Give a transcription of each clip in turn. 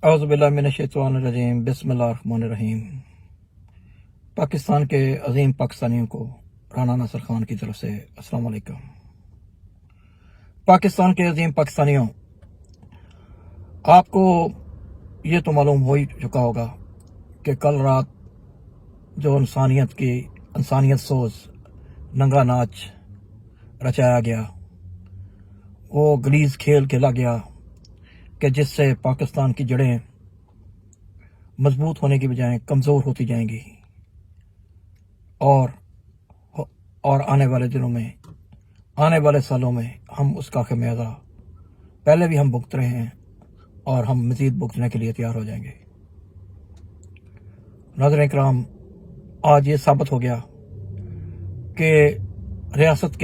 اعوذ باللہ من الشیطان الرجیم، بسم اللہ الرحمن الرحیم۔ پاکستان کے عظیم پاکستانیوں کو رانا ناصر خان کی طرف سے السلام علیکم۔ پاکستان کے عظیم پاکستانیوں، آپ کو یہ تو معلوم ہو ہی چکا ہوگا کہ کل رات جو انسانیت سوز ننگا ناچ رچایا گیا، وہ گلیز کھیل کھیلا گیا کہ جس سے پاکستان کی جڑیں مضبوط ہونے کی بجائے کمزور ہوتی جائیں گی، اور آنے والے دنوں میں، آنے والے سالوں میں ہم اس کا خمیازہ پہلے بھی ہم بھگت رہے ہیں اور ہم مزید بھگتنے کے لیے تیار ہو جائیں گے۔ ناظرین کرام، آج یہ ثابت ہو گیا کہ ریاست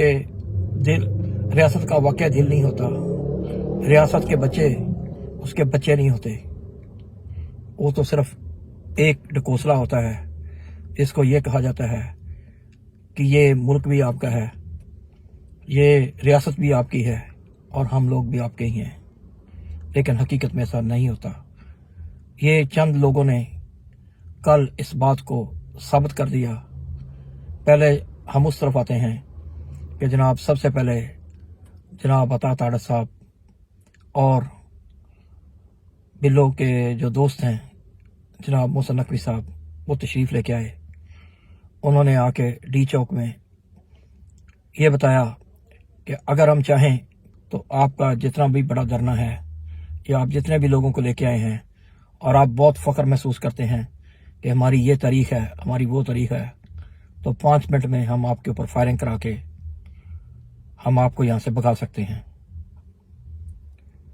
کا واقعہ دل نہیں ہوتا، ریاست کے بچے اس کے بچے نہیں ہوتے، وہ تو صرف ایک ڈکوسلہ ہوتا ہے جس کو یہ کہا جاتا ہے کہ یہ ملک بھی آپ کا ہے، یہ ریاست بھی آپ کی ہے اور ہم لوگ بھی آپ کے ہی ہیں، لیکن حقیقت میں ایسا نہیں ہوتا۔ یہ چند لوگوں نے کل اس بات کو ثابت کر دیا۔ پہلے ہم اس طرف آتے ہیں کہ جناب سب سے پہلے جناب عطا تاڑت صاحب اور بلو کے جو دوست ہیں جناب محسن نقوی صاحب، وہ تشریف لے کے آئے۔ انہوں نے آ کے ڈی چوک میں یہ بتایا کہ اگر ہم چاہیں تو آپ کا جتنا بھی بڑا دھرنا ہے یا آپ جتنے بھی لوگوں کو لے کے آئے ہیں اور آپ بہت فخر محسوس کرتے ہیں کہ ہماری یہ تاریخ ہے، ہماری وہ تاریخ ہے، تو 5 منٹ میں ہم آپ کے اوپر فائرنگ کرا کے ہم آپ کو یہاں سے بھگا سکتے ہیں۔